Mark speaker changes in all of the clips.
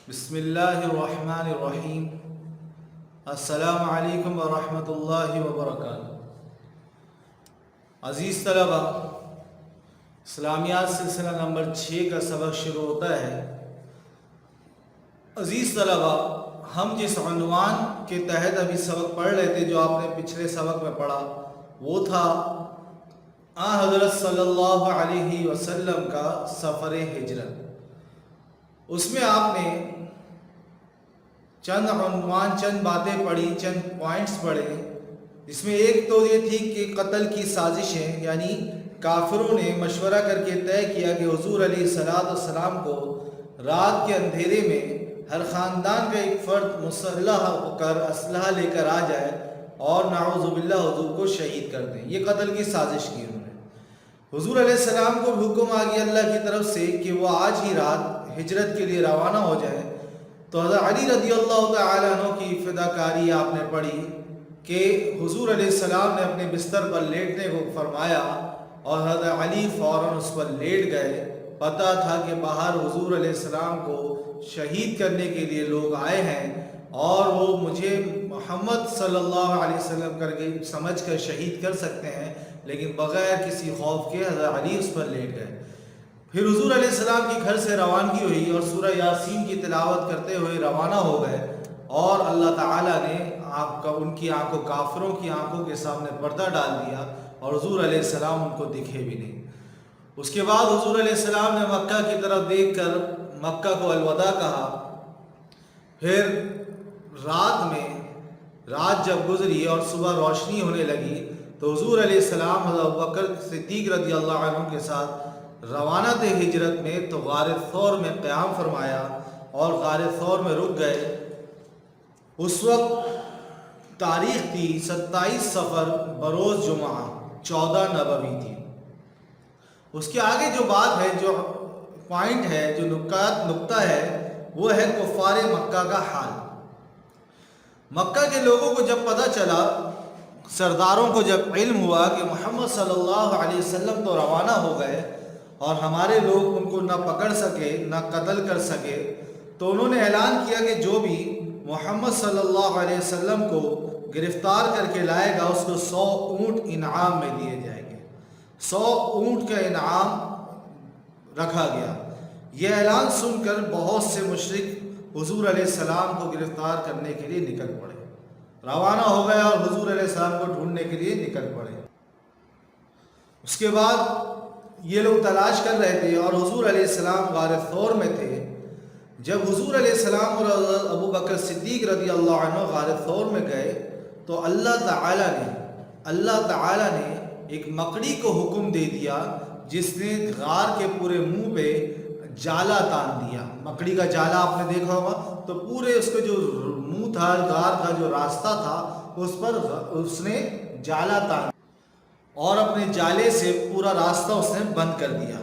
Speaker 1: بسم اللہ الرحمن الرحیم۔ السلام علیکم ورحمۃ اللہ وبرکاتہ۔ عزیز طلبہ، اسلامیات سلسلہ نمبر 6 کا سبق شروع ہوتا ہے۔ عزیز طلبہ، ہم جس عنوان کے تحت ابھی سبق پڑھ رہے تھے، جو آپ نے پچھلے سبق میں پڑھا، وہ تھا حضرت صلی اللہ علیہ وسلم کا سفر ہجرت۔ اس میں آپ نے چند باتیں پڑھی، چند پوائنٹس پڑھے، جس میں ایک تو یہ تھی کہ قتل کی سازشیں، یعنی کافروں نے مشورہ کر کے طے کیا کہ حضور علیہ السلام کو رات کے اندھیرے میں ہر خاندان کا ایک فرد مسلح ہو کر اسلحہ لے کر آ جائے اور نعوذ باللہ حضور کو شہید کر دیں۔ یہ قتل کی سازش کی انہوں نے۔ حضور علیہ السلام کو بھی حکم آ گیا اللہ کی طرف سے کہ وہ آج ہی رات ہجرت کے لیے روانہ ہو جائیں۔ تو حضرت علی رضی اللہ تعالیٰ عنہ کی فداکاری آپ نے پڑھی کہ حضور علیہ السلام نے اپنے بستر پر لیٹنے کو فرمایا اور حضرت علی فوراً اس پر لیٹ گئے۔ پتہ تھا کہ باہر حضور علیہ السلام کو شہید کرنے کے لیے لوگ آئے ہیں اور وہ مجھے محمد صلی اللہ علیہ وسلم کر کے سمجھ کر شہید کر سکتے ہیں، لیکن بغیر کسی خوف کے حضرت علی اس پر لیٹ گئے۔ پھر حضور علیہ السلام کی گھر سے روانگی ہوئی اور سورہ یاسین کی تلاوت کرتے ہوئے روانہ ہو گئے، اور اللہ تعالیٰ نے ان کی آنکھوں، کافروں کی آنکھوں کے سامنے پردہ ڈال دیا اور حضور علیہ السلام ان کو دکھے بھی نہیں۔ اس کے بعد حضور علیہ السلام نے مکہ کی طرف دیکھ کر مکہ کو الوداع کہا۔ پھر رات جب گزری اور صبح روشنی ہونے لگی تو حضور علیہ السلام حضرت ابوبکر صدیق رضی اللہ عنہ کے ساتھ روانہ تھے ہجرت میں، تو غار ثور میں قیام فرمایا اور غار ثور میں رک گئے۔ اس وقت تاریخ تھی 27 صفر بروز جمعہ 14 نبوی تھی۔ اس کے آگے جو بات ہے، جو پوائنٹ ہے، جو نقطہ ہے، وہ ہے کفار مکہ کا حال۔ مکہ کے لوگوں کو جب پتہ چلا، سرداروں کو جب علم ہوا کہ محمد صلی اللہ علیہ وسلم تو روانہ ہو گئے اور ہمارے لوگ ان کو نہ پکڑ سکے نہ قتل کر سکے، تو انہوں نے اعلان کیا کہ جو بھی محمد صلی اللہ علیہ وسلم کو گرفتار کر کے لائے گا اس کو 100 اونٹ انعام میں دیے جائیں گے۔ 100 اونٹ کا انعام رکھا گیا۔ یہ اعلان سن کر بہت سے مشرک حضور علیہ السلام کو گرفتار کرنے کے لیے نکل پڑے، روانہ ہو گئے اور حضور علیہ السلام کو ڈھونڈنے کے لیے نکل پڑے۔ اس کے بعد یہ لوگ تلاش کر رہے تھے اور حضور علیہ السلام غار ثور میں تھے۔ جب حضور علیہ السلام اور حضرت ابوبکر صدیق رضی اللہ عنہ غار ثور میں گئے تو اللہ تعالیٰ نے ایک مکڑی کو حکم دے دیا، جس نے غار کے پورے منہ پہ جالا تان دیا۔ مکڑی کا جالا آپ نے دیکھا ہوگا، تو پورے اس کا جو منہ تھا، غار کا جو راستہ تھا، اس پر اس نے جالا تان اور اپنے جالے سے پورا راستہ اس نے بند کر دیا،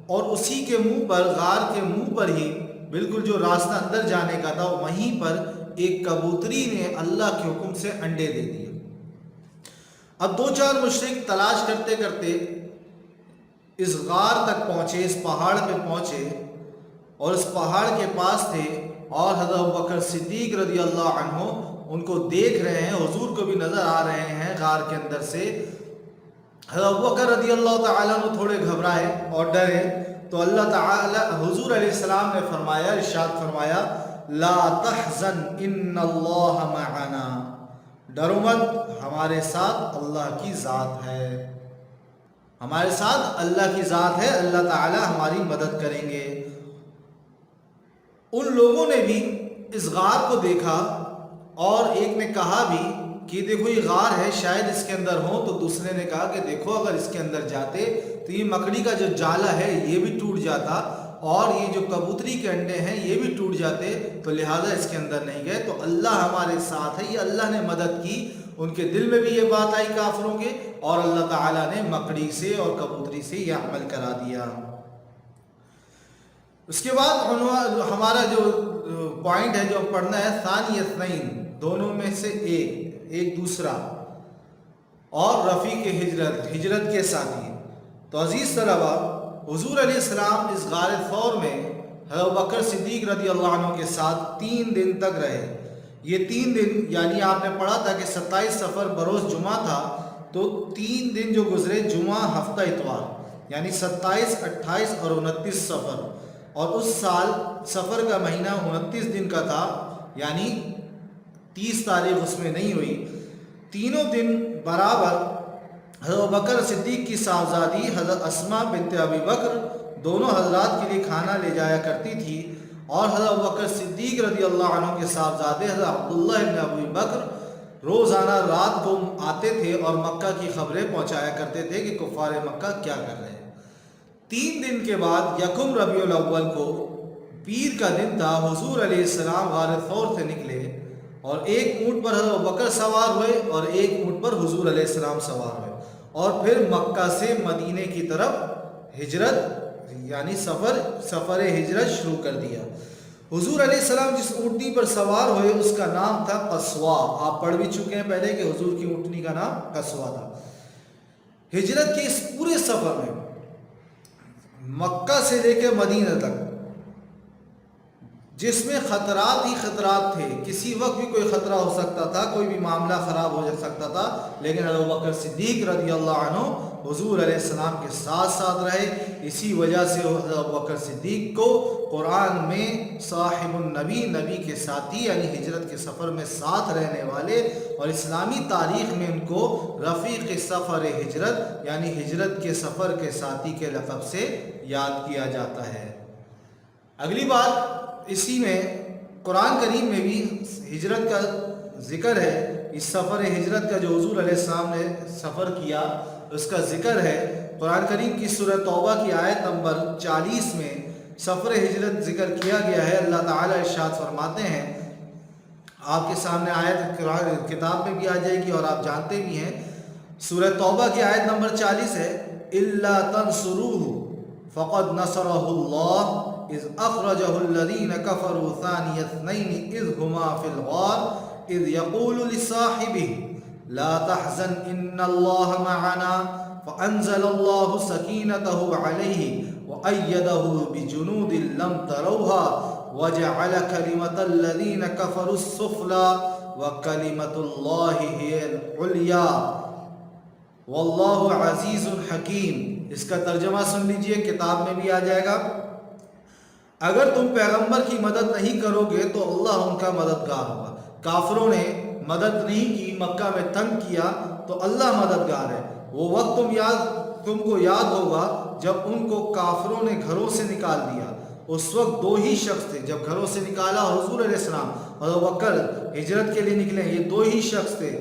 Speaker 1: اور اسی کے منہ پر، غار کے منہ پر ہی بالکل جو راستہ اندر جانے کا تھا، وہیں پر ایک کبوتری نے اللہ کے حکم سے انڈے دے دیے۔ اب 2-4 مشرک تلاش کرتے کرتے اس غار تک پہنچے، اس پہاڑ پہ پہنچے اور اس پہاڑ کے پاس تھے، اور حضرت ابوبکر صدیق رضی اللہ عنہ ان کو دیکھ رہے ہیں، حضور کو بھی نظر آ رہے ہیں غار کے اندر سے۔ حضرت ابوبکر رضی اللہ تعالیٰ عنہ تھوڑے گھبرائے اور ڈرے، تو اللہ تعالیٰ حضور علیہ السلام نے فرمایا، ارشاد فرمایا، لا تحزن ان اللہ معنا، ڈرو مت، ہمارے ساتھ اللہ کی ذات ہے، ہمارے ساتھ اللہ کی ذات ہے، اللہ تعالیٰ ہماری مدد کریں گے۔ ان لوگوں نے بھی اس غار کو دیکھا اور ایک نے کہا بھی کہ دیکھو یہ غار ہے، شاید اس کے اندر ہو، تو دوسرے نے کہا کہ دیکھو اگر اس کے اندر جاتے تو یہ مکڑی کا جو جالا ہے یہ بھی ٹوٹ جاتا اور یہ جو کبوتری کے انڈے ہیں یہ بھی ٹوٹ جاتے، تو لہٰذا اس کے اندر نہیں گئے۔ تو اللہ ہمارے ساتھ ہے، یہ اللہ نے مدد کی۔ ان کے دل میں بھی یہ بات آئی کافروں کے، اور اللہ تعالیٰ نے مکڑی سے اور کبوتری سے یہ عمل کرا دیا۔ اس کے بعد ہمارا جو پوائنٹ ہے جو پڑھنا ہے، ثانی اثنین، دونوں میں سے ایک دوسرا، اور رفیق ہجرت کے ساتھی۔ تو عزیز طلبہ، حضور علیہ السلام اس غار ثور میں حضرت بکر صدیق رضی اللہ عنہ کے ساتھ 3 دن تک رہے۔ یہ 3 دن یعنی آپ نے پڑھا تھا کہ 27 سفر بروز جمعہ تھا، تو 3 دن جو گزرے جمعہ ہفتہ اتوار، یعنی 27 28 اور 29 سفر، اور اس سال سفر کا مہینہ 29 دن کا تھا، یعنی 30 تاریخ اس میں نہیں ہوئی۔ تینوں دن برابر حضرت بکر صدیق کی صاحبزادی حضرت اسماء بنت ابی بکر دونوں حضرات کے لیے کھانا لے جایا کرتی تھی، اور حضرت بکر صدیق رضی اللہ عنہ کے صاحبزادے حضرت عبداللہ ابن ابی بکر روزانہ رات کو آتے تھے اور مکہ کی خبریں پہنچایا کرتے تھے کہ کفار مکہ کیا کر رہے ہیں۔ 3 دن کے بعد یکم ربیع الاول کو پیر کا دن تھا، حضور علیہ السلام غار ثور سے نکلے اور ایک اونٹ پر حضرت بکر سوار ہوئے اور ایک اونٹ پر حضور علیہ السلام سوار ہوئے، اور پھر مکہ سے مدینے کی طرف ہجرت یعنی سفر ہجرت شروع کر دیا۔ حضور علیہ السلام جس اونٹنی پر سوار ہوئے اس کا نام تھا قصوہ۔ آپ پڑھ بھی چکے ہیں پہلے کہ حضور کی اونٹنی کا نام قصوہ تھا۔ ہجرت کے اس پورے سفر میں مکہ سے لے کے مدینہ تک جس میں خطرات ہی خطرات تھے، کسی وقت بھی کوئی خطرہ ہو سکتا تھا، کوئی بھی معاملہ خراب ہو سکتا تھا، لیکن حضرت بکر صدیق رضی اللہ عنہ حضور علیہ السلام کے ساتھ ساتھ رہے۔ اسی وجہ سے حضرت بکر صدیق کو قرآن میں صاحب النبی، نبی کے ساتھی یعنی ہجرت کے سفر میں ساتھ رہنے والے، اور اسلامی تاریخ میں ان کو رفیق سفر ہجرت یعنی ہجرت کے سفر کے ساتھی کے لقب سے یاد کیا جاتا ہے۔ اگلی بات، اسی میں قرآن کریم میں بھی ہجرت کا ذکر ہے۔ اس سفر ہجرت کا جو حضور علیہ السلام نے سفر کیا اس کا ذکر ہے۔ قرآن کریم کی سورہ توبہ کی آیت نمبر 40 میں سفر ہجرت ذکر کیا گیا ہے۔ اللہ تعالیٰ ارشاد فرماتے ہیں، آپ کے سامنے آیت کتاب میں بھی آ جائے گی اور آپ جانتے بھی ہیں، سورہ توبہ کی آیت نمبر 40 ہے، إِلَّا تَنْصُرُوهُ فَقَدْ نَصَرَهُ اللَّهُ إِذْ أَخْرَجَهُ الَّذِينَ كَفَرُوا ثَانِيَ اثْنَيْنِ إِذْ هُمَا فِي الْغَارِ إِذْ يَقُولُ لِصَاحِبِهِ لَا تَحْزَنْ إِنَّ اللَّهَ مَعَنَا فَأَنزَلَ اللَّهُ سَكِينَتَهُ عَلَيْهِ وَأَيَّدَهُ بِجُنُودٍ لَّمْ تَرَوْهَا وَجَعَلَ كَلِمَةَ الَّذِينَ كَفَرُوا السُّفْلَىٰ وَكَلِمَةُ اللَّهِ هِيَ الْعُلْيَا وَاللَّهُ عَزِيزٌ حَكِيمٌ۔ اس کا ترجمہ سن لیجئے، کتاب میں بھی آ جائے گا۔ اگر تم پیغمبر کی مدد نہیں کرو گے تو اللہ ان کا مددگار ہوگا۔ کافروں نے مدد نہیں کی، مکہ میں تنگ کیا، تو اللہ مددگار ہے۔ وہ وقت تم کو یاد ہوگا جب ان کو کافروں نے گھروں سے نکال دیا۔ اس وقت 2 ہی شخص تھے جب گھروں سے نکالا حضور علیہ السلام اور ابو بکر ہجرت کے لیے نکلے، یہ 2 ہی شخص تھے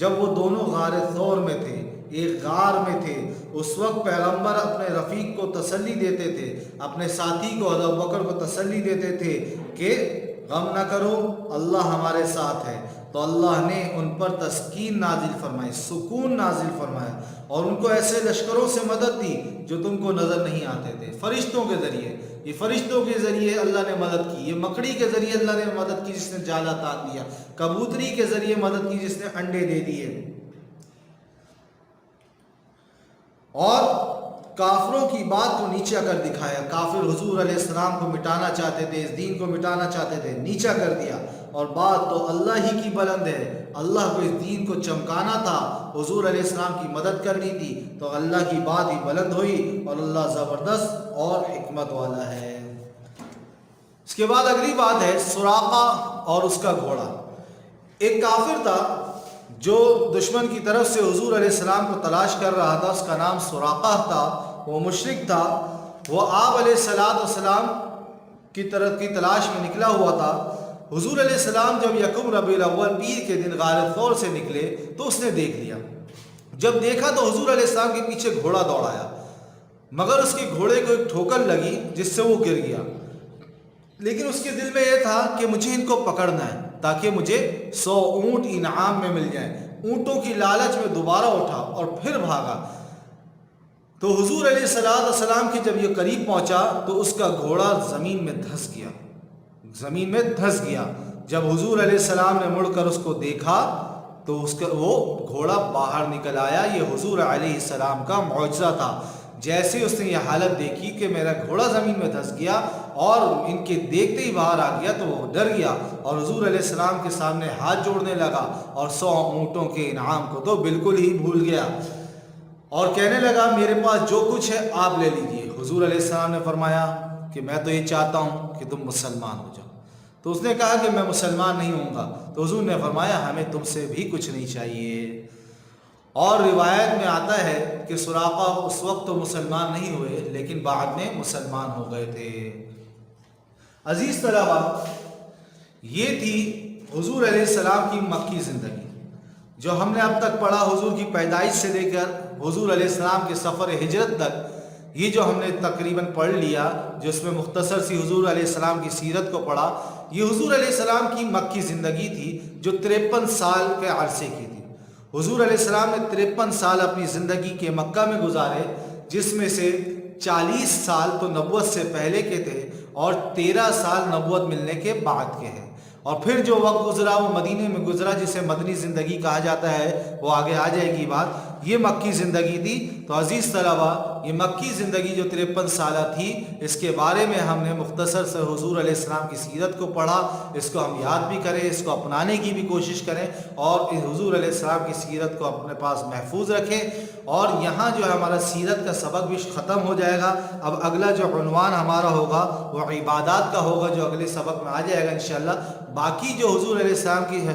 Speaker 1: جب وہ دونوں غار ثور میں تھے، ایک غار میں تھے۔ اس وقت پیغمبر اپنے رفیق کو تسلی دیتے تھے، اپنے ساتھی کو حضرت بکر کو تسلی دیتے تھے کہ غم نہ کرو، اللہ ہمارے ساتھ ہے۔ تو اللہ نے ان پر تسکین نازل فرمائی، سکون نازل فرمایا، اور ان کو ایسے لشکروں سے مدد دی جو تم کو نظر نہیں آتے تھے، فرشتوں کے ذریعے۔ یہ فرشتوں کے ذریعے اللہ نے مدد کی، یہ مکڑی کے ذریعے اللہ نے مدد کی جس نے جالا تان دیا، کبوتری کے ذریعے مدد کی جس نے انڈے دے دیے، اور کافروں کی بات کو نیچا کر دکھایا۔ کافر حضور علیہ السلام کو مٹانا چاہتے تھے، اس دین کو مٹانا چاہتے تھے، نیچا کر دیا۔ اور بات تو اللہ ہی کی بلند ہے، اللہ کو اس دین کو چمکانا تھا، حضور علیہ السلام کی مدد کرنی تھی، تو اللہ کی بات ہی بلند ہوئی، اور اللہ زبردست اور حکمت والا ہے۔ اس کے بعد اگلی بات ہے سراقہ اور اس کا گھوڑا۔ ایک کافر تھا جو دشمن کی طرف سے حضور علیہ السلام کو تلاش کر رہا تھا، اس کا نام سراقہ تھا، وہ مشرک تھا۔ وہ آپ علیہ السلام کی طرف کی تلاش میں نکلا ہوا تھا۔ حضور علیہ السلام جب یکم ربیع الاول پیر کے دن غار ثور سے نکلے تو اس نے دیکھ لیا۔ جب دیکھا تو حضور علیہ السلام کے پیچھے گھوڑا دوڑایا، مگر اس کے گھوڑے کو ایک ٹھوکر لگی جس سے وہ گر گیا، لیکن اس کے دل میں یہ تھا کہ مجھے ان کو پکڑنا ہے تاکہ مجھے 100 اونٹ انعام میں مل جائیں۔ اونٹوں کی لالچ میں دوبارہ اٹھا اور پھر بھاگا۔ تو حضور علیہ السلام کے جب یہ قریب پہنچا تو اس کا گھوڑا زمین میں دھس گیا۔ جب حضور علیہ السلام نے مڑ کر اس کو دیکھا تو وہ گھوڑا باہر نکل آیا۔ یہ حضور علیہ السلام کا معجزہ تھا۔ جیسے اس نے یہ حالت دیکھی کہ میرا گھوڑا زمین میں دھس گیا اور ان کے دیکھتے ہی باہر آ گیا تو وہ ڈر گیا اور حضور علیہ السلام کے سامنے ہاتھ جوڑنے لگا اور 100 اونٹوں کے انعام کو تو بالکل ہی بھول گیا اور کہنے لگا میرے پاس جو کچھ ہے آپ لے لیجئے۔ حضور علیہ السلام نے فرمایا کہ میں تو یہ چاہتا ہوں کہ تم مسلمان ہو جاؤ۔ تو اس نے کہا کہ میں مسلمان نہیں ہوں گا۔ تو حضور نے فرمایا ہمیں تم سے بھی کچھ نہیں چاہیے۔ اور روایت میں آتا ہے کہ سراقہ اس وقت تو مسلمان نہیں ہوئے لیکن بعد میں مسلمان ہو گئے تھے۔ عزیز طلبہ، یہ تھی حضور علیہ السلام کی مکی زندگی جو ہم نے اب تک پڑھا، حضور کی پیدائش سے لے کر حضور علیہ السلام کے سفر ہجرت تک، یہ جو ہم نے تقریباً پڑھ لیا، جو اس میں مختصر سی حضور علیہ السلام کی سیرت کو پڑھا، یہ حضور علیہ السلام کی مکی زندگی تھی جو 53 سال کے عرصے کی تھی۔ حضور علیہ السلام نے 53 سال اپنی زندگی کے مکہ میں گزارے، جس میں سے 40 سال تو نبوت سے پہلے کے تھے اور 13 سال نبوت ملنے کے بعد کے ہیں، اور پھر جو وقت گزرا وہ مدینے میں گزرا، جسے مدنی زندگی کہا جاتا ہے، وہ آگے آ جائے گی بات۔ یہ مکی زندگی تھی۔ تو عزیز طلبہ، یہ مکی زندگی جو 53 سالہ تھی، اس کے بارے میں ہم نے مختصر سے حضور علیہ السلام کی سیرت کو پڑھا، اس کو ہم یاد بھی کریں، اس کو اپنانے کی بھی کوشش کریں اور حضور علیہ السلام کی سیرت کو اپنے پاس محفوظ رکھیں۔ اور یہاں جو ہے ہمارا سیرت کا سبق بھی ختم ہو جائے گا۔ اب اگلا جو عنوان ہمارا ہوگا وہ عبادات کا ہوگا، جو اگلے سبق میں آ جائے گا انشاءاللہ۔ باقی جو حضور علیہ السلام کی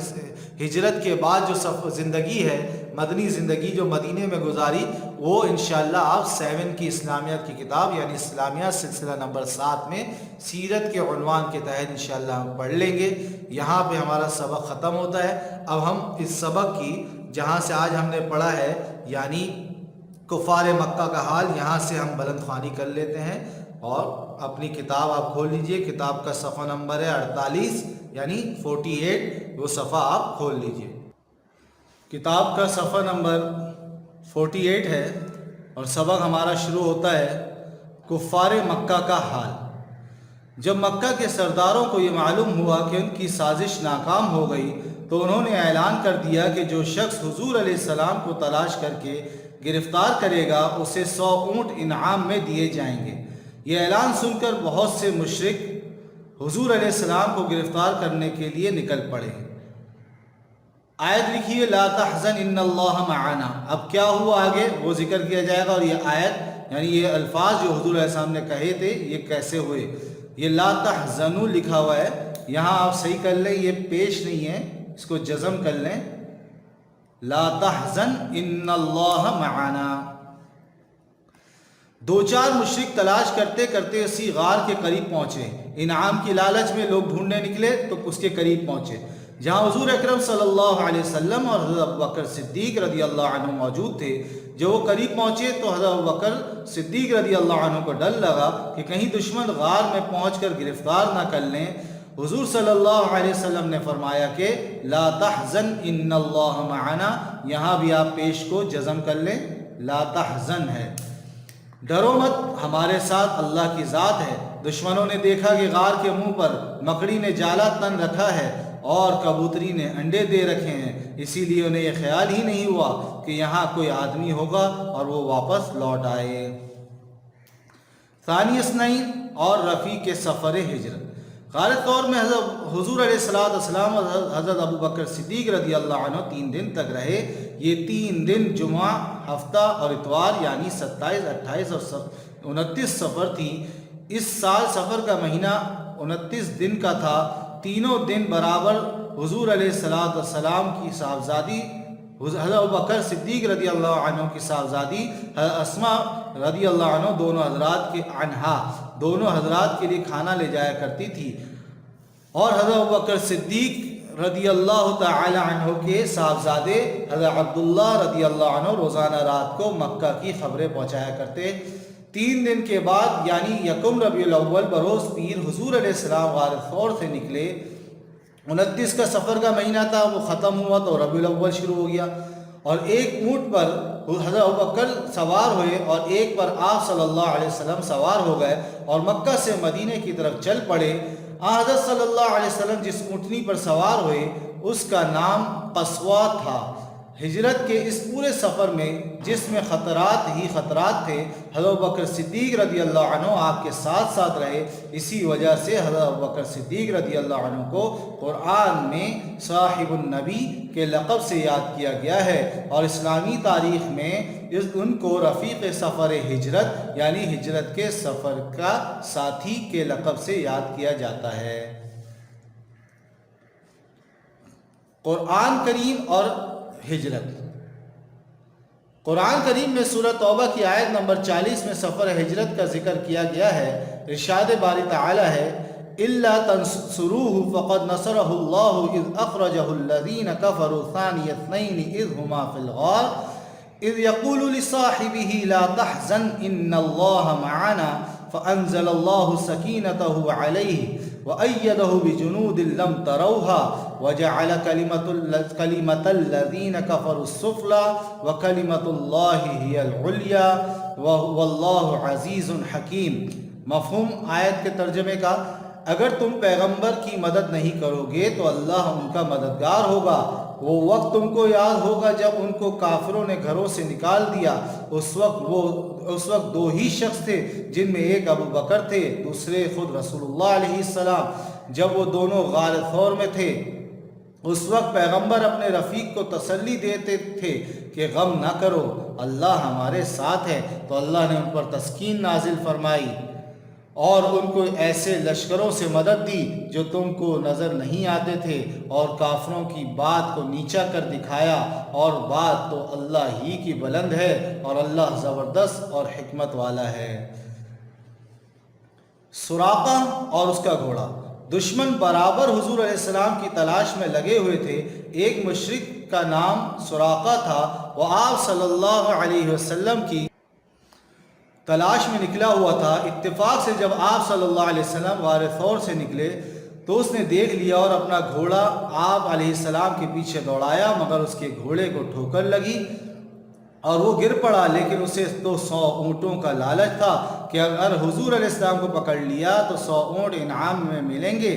Speaker 1: ہجرت کے بعد جو زندگی ہے، مدنی زندگی جو مدینے میں گزاری، وہ انشاءاللہ آپ 7 کی اسلامیات کی کتاب یعنی اسلامیات سلسلہ نمبر 7 میں سیرت کے عنوان کے تحت انشاءاللہ ہم پڑھ لیں گے۔ یہاں پہ ہمارا سبق ختم ہوتا ہے۔ اب ہم اس سبق کی جہاں سے آج ہم نے پڑھا ہے یعنی کفار مکہ کا حال، یہاں سے ہم بلند خوانی کر لیتے ہیں اور اپنی کتاب آپ کھول لیجئے۔ کتاب کا صفحہ نمبر ہے 48 یعنی 48، وہ صفحہ آپ کھول لیجئے۔ کتاب کا صفحہ نمبر 48 ہے اور سبق ہمارا شروع ہوتا ہے کفار مکہ کا حال۔ جب مکہ کے سرداروں کو یہ معلوم ہوا کہ ان کی سازش ناکام ہو گئی تو انہوں نے اعلان کر دیا کہ جو شخص حضور علیہ السلام کو تلاش کر کے گرفتار کرے گا اسے 100 اونٹ انعام میں دیے جائیں گے۔ یہ اعلان سن کر بہت سے مشرک حضور علیہ السلام کو گرفتار کرنے کے لیے نکل پڑے۔ آیت لکھیے لا تحزن ان اللہ معنا۔ اب کیا ہوا آگے وہ ذکر کیا جائے گا، اور یہ آیت یعنی یہ الفاظ جو حضور علیہ السلام نے کہے تھے یہ کیسے ہوئے۔ یہ لا تحزنوا لکھا ہوا ہے، یہاں آپ صحیح کر لیں، یہ پیش نہیں ہے، اس کو جزم کر لیں، لا تحزن ان اللہ معنا۔ 2-4 مشرک تلاش کرتے کرتے اسی غار کے قریب پہنچے۔ انعام کی لالچ میں لوگ ڈھونڈنے نکلے تو اس کے قریب پہنچے جہاں حضور اکرم صلی اللہ علیہ وسلم اور حضرت ابوبکر صدیق رضی اللہ عنہ موجود تھے۔ جب وہ قریب پہنچے تو حضرت ابوبکر صدیق رضی اللہ عنہ کو ڈر لگا کہ کہیں دشمن غار میں پہنچ کر گرفتار نہ کر لیں۔ حضور صلی اللہ علیہ وسلم نے فرمایا کہ لا تحزن ان اللہ معنا، یہاں بھی آپ پیش کو جزم کر لیں، لا تحزن ہے، ڈرو مت، ہمارے ساتھ اللہ کی ذات ہے۔ دشمنوں نے دیکھا کہ غار کے منہ پر مکڑی نے جالا تن رکھا ہے اور کبوتری نے انڈے دے رکھے ہیں، اسی لیے انہیں یہ خیال ہی نہیں ہوا کہ یہاں کوئی آدمی ہوگا اور وہ واپس لوٹ آئے۔ ثانی اثنین اور رفیق سفر ہجرت۔ غار طور میں حضور علیہ السلام اور حضرت ابوبکر صدیق رضی اللہ عنہ 3 دن تک رہے۔ یہ 3 دن جمعہ، ہفتہ اور اتوار یعنی 27، 28 اور 29 سفر تھی۔ اس سال سفر کا مہینہ 29 دن کا تھا۔ تینوں دن برابر حضور علیہ السلام کی صاحبزادی حضرت ابوبکر صدیق رضی اللہ عنہ کی صاحبزادی حضرت اسماء رضی اللہ عنہ دونوں حضرات کے لیے کھانا لے جایا کرتی تھی، اور حضرت ابوبکر صدیق رضی اللہ تعالی عنہ کے صاحبزادے حضرت عبداللہ رضی اللہ عنہ روزانہ رات کو مکہ کی خبریں پہنچایا کرتے۔ 3 دن کے بعد یعنی یکم ربیع الاول بروز پیر حضور علیہ السلام غار ثور سے نکلے۔ 29 کا سفر کا مہینہ تھا، وہ ختم ہوا تو ربیع الاول شروع ہو گیا، اور ایک اونٹ پر حضرت ابوبکر سوار ہوئے اور ایک پر آپ صلی اللہ علیہ وسلم سوار ہو گئے اور مکہ سے مدینے کی طرف چل پڑے۔ حضرت صلی اللہ علیہ وسلم جس اونٹنی پر سوار ہوئے اس کا نام قصوہ تھا، ہجرت کے اس پورے سفر میں جس میں خطرات ہی خطرات تھے، حضرت بکر صدیق رضی اللہ عنہ آپ کے ساتھ ساتھ رہے۔ اسی وجہ سے حضرت بکر صدیق رضی اللہ عنہ کو قرآن میں صاحب النبی کے لقب سے یاد کیا گیا ہے، اور اسلامی تاریخ میں ان کو رفیق سفر ہجرت یعنی ہجرت کے سفر کا ساتھی کے لقب سے یاد کیا جاتا ہے۔ قرآن کریم اور ہجرت۔ قرآن کریم میں سورہ توبہ کی آیت نمبر 40 میں سفر ہجرت کا ذکر کیا گیا ہے۔ ارشاد باری تعالی ہے إِلَّا تَنْصُرُوهُ فَقَدْ نَصَرَهُ اللَّهُ إِذْ أَخْرَجَهُ الَّذِينَ كَفَرُوا ثَانِيَ اثْنَيْنِ إِذْ هُمَا فِي الْغَارِ إِذْ يَقُولُ لِصَاحِبِهِ لَا تَحْزَنْ إِنَّ اللَّهَ مَعَنَا فَأَنزَلَ اللَّهُ سَكِينَتَهُ عَلَيْهِ وَأَيَّدَهُ بِجُنُودٍ لَّمْ تَرَوْهَا وَجَعَلَ كَلِمَةَ الَّذِينَ كَفَرُوا السُّفْلَىٰ وَكَلِمَةُ اللَّهِ هِيَ الْعُلْيَا وَاللَّهُ عَزِيزٌ حَكِيمٌ۔ مفہوم آیت کے ترجمے کا، اگر تم پیغمبر کی مدد نہیں کرو گے تو اللہ ان کا مددگار ہوگا۔ وہ وقت تم کو یاد ہوگا جب ان کو کافروں نے گھروں سے نکال دیا، اس وقت دو ہی شخص تھے، جن میں ایک ابو بکر تھے، دوسرے خود رسول اللہ علیہ السلام۔ جب وہ دونوں غار ثور میں تھے، اس وقت پیغمبر اپنے رفیق کو تسلی دیتے تھے کہ غم نہ کرو، اللہ ہمارے ساتھ ہے۔ تو اللہ نے ان پر تسکین نازل فرمائی اور ان کو ایسے لشکروں سے مدد دی جو تم کو نظر نہیں آتے تھے، اور کافروں کی بات کو نیچا کر دکھایا، اور بات تو اللہ ہی کی بلند ہے، اور اللہ زبردست اور حکمت والا ہے۔ سراقہ اور اس کا گھوڑا۔ دشمن برابر حضور علیہ السلام کی تلاش میں لگے ہوئے تھے۔ ایک مشرک کا نام سراقہ تھا، وہ آپ صلی اللہ علیہ وسلم کی تلاش میں نکلا ہوا تھا۔ اتفاق سے جب آپ صلی اللہ علیہ وسلم غار ثور سے نکلے تو اس نے دیکھ لیا اور اپنا گھوڑا آپ علیہ السلام کے پیچھے دوڑایا، مگر اس کے گھوڑے کو ٹھوکر لگی اور وہ گر پڑا۔ لیکن اسے تو 100 اونٹوں کا لالچ تھا کہ اگر حضور علیہ السلام کو پکڑ لیا تو 100 اونٹ انعام میں ملیں گے،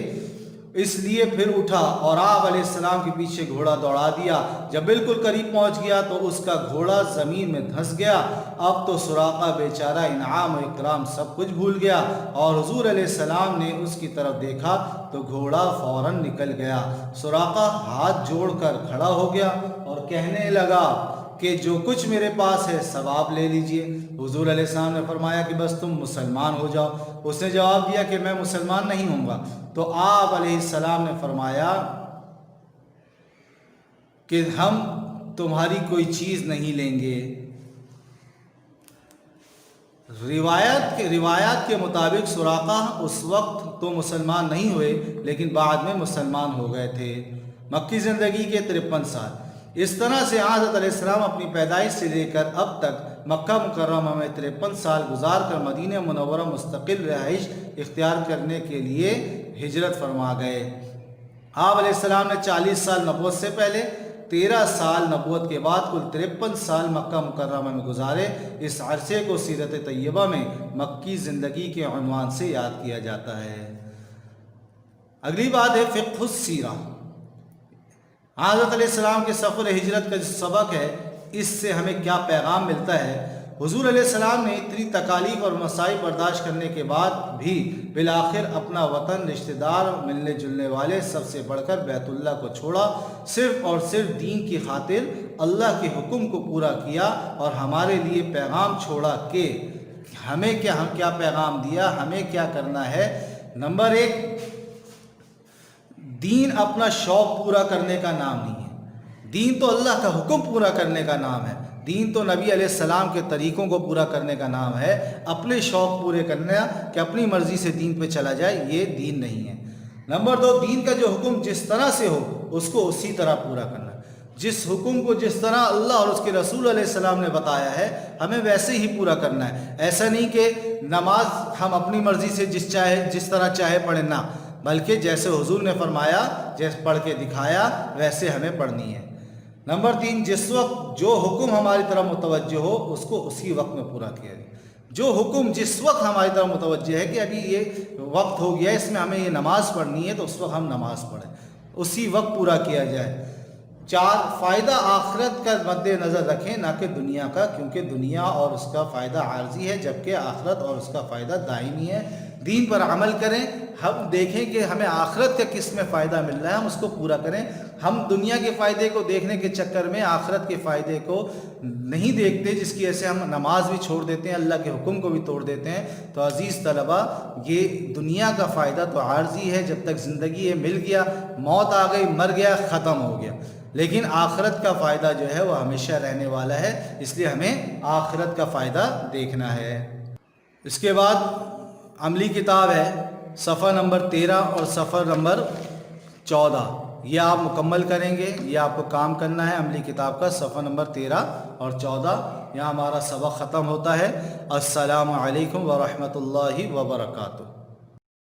Speaker 1: اس لیے پھر اٹھا اور آپ علیہ السلام کے پیچھے گھوڑا دوڑا دیا۔ جب بالکل قریب پہنچ گیا تو اس کا گھوڑا زمین میں دھنس گیا۔ اب تو سراقہ بیچارہ انعام و اکرام سب کچھ بھول گیا، اور حضور علیہ السلام نے اس کی طرف دیکھا تو گھوڑا فوراً نکل گیا۔ سراقہ ہاتھ جوڑ کر کھڑا ہو گیا اور کہنے لگا کہ جو کچھ میرے پاس ہے سب آپ لے لیجئے۔ حضور علیہ السلام نے فرمایا کہ بس تم مسلمان ہو جاؤ۔ اس نے جواب دیا کہ میں مسلمان نہیں ہوں گا۔ تو آپ علیہ السلام نے فرمایا کہ ہم تمہاری کوئی چیز نہیں لیں گے۔ روایات کے مطابق سراقہ اس وقت تو مسلمان نہیں ہوئے، لیکن بعد میں مسلمان ہو گئے تھے۔ مکی زندگی کے 53 سال۔ اس طرح سے حضرت علیہ السلام اپنی پیدائش سے لے کر اب تک مکہ مکرمہ میں 53 سال گزار کر مدینہ منورہ مستقل رہائش اختیار کرنے کے لیے ہجرت فرما گئے۔ آپ علیہ السلام نے 40 سال نبوت سے پہلے، 13 سال نبوت کے بعد کل 53 سال مکہ مکرمہ میں گزارے۔ اس عرصے کو سیرت طیبہ میں مکی زندگی کے عنوان سے یاد کیا جاتا ہے۔ اگلی بات ہے فقہ السیرہ۔ حضرت علیہ السلام کے سفر ہجرت کا جو سبق ہے، اس سے ہمیں کیا پیغام ملتا ہے؟ حضور علیہ السلام نے اتنی تکالیف اور مصائب برداشت کرنے کے بعد بھی بالآخر اپنا وطن، رشتہ دار، ملنے جلنے والے سب سے بڑھ کر بیت اللہ کو چھوڑا، صرف اور صرف دین کی خاطر اللہ کے حکم کو پورا کیا، اور ہمارے لیے پیغام چھوڑا کہ ہمیں کیا پیغام دیا، ہمیں کیا کرنا ہے۔ نمبر 1، دین اپنا شوق پورا کرنے کا نام نہیں ہے، دین تو اللہ کا حکم پورا کرنے کا نام ہے، دین تو نبی علیہ السلام کے طریقوں کو پورا کرنے کا نام ہے۔ اپنے شوق پورے کرنا کہ اپنی مرضی سے دین پہ چلا جائے، یہ دین نہیں ہے۔ نمبر 2، دین کا جو حکم جس طرح سے ہو اس کو اسی طرح پورا کرنا، جس حکم کو جس طرح اللہ اور اس کے رسول علیہ السلام نے بتایا ہے ہمیں ویسے ہی پورا کرنا ہے۔ ایسا نہیں کہ نماز ہم اپنی مرضی سے جس طرح چاہے پڑھیں، نہ، بلکہ جیسے حضور نے فرمایا، جیسے پڑھ کے دکھایا، ویسے ہمیں پڑھنی ہے۔ نمبر 3، جس وقت جو حکم ہماری طرف متوجہ ہو اس کو اسی وقت میں پورا کیا جائے۔ جو حکم جس وقت ہماری طرف متوجہ ہے کہ ابھی یہ وقت ہو گیا، اس میں ہمیں یہ نماز پڑھنی ہے، تو اس وقت ہم نماز پڑھیں، اسی وقت پورا کیا جائے۔ 4 فائدہ آخرت کا مد نظر رکھیں نہ کہ دنیا کا، کیونکہ دنیا اور اس کا فائدہ عارضی ہے جبکہ آخرت اور اس کا فائدہ دائمی ہے۔ دین پر عمل کریں، ہم دیکھیں کہ ہمیں آخرت کا کس میں فائدہ مل رہا ہے، ہم اس کو پورا کریں۔ ہم دنیا کے فائدے کو دیکھنے کے چکر میں آخرت کے فائدے کو نہیں دیکھتے، جس کی وجہ سے ہم نماز بھی چھوڑ دیتے ہیں، اللہ کے حکم کو بھی توڑ دیتے ہیں۔ تو عزیز طلبہ، یہ دنیا کا فائدہ تو عارضی ہے، جب تک زندگی ہے مل گیا، موت آ گئی، مر گیا، ختم ہو گیا، لیکن آخرت کا فائدہ جو ہے وہ ہمیشہ رہنے والا ہے، اس لیے ہمیں آخرت کا فائدہ دیکھنا ہے۔ اس کے بعد عملی کتاب ہے، صفحہ نمبر 13 اور صفحہ نمبر 14، یہ آپ مکمل کریں گے، یہ آپ کو کام کرنا ہے عملی کتاب کا، صفحہ نمبر 13 اور 14۔ یہاں ہمارا سبق ختم ہوتا ہے۔ السلام علیکم ورحمۃ اللہ وبرکاتہ۔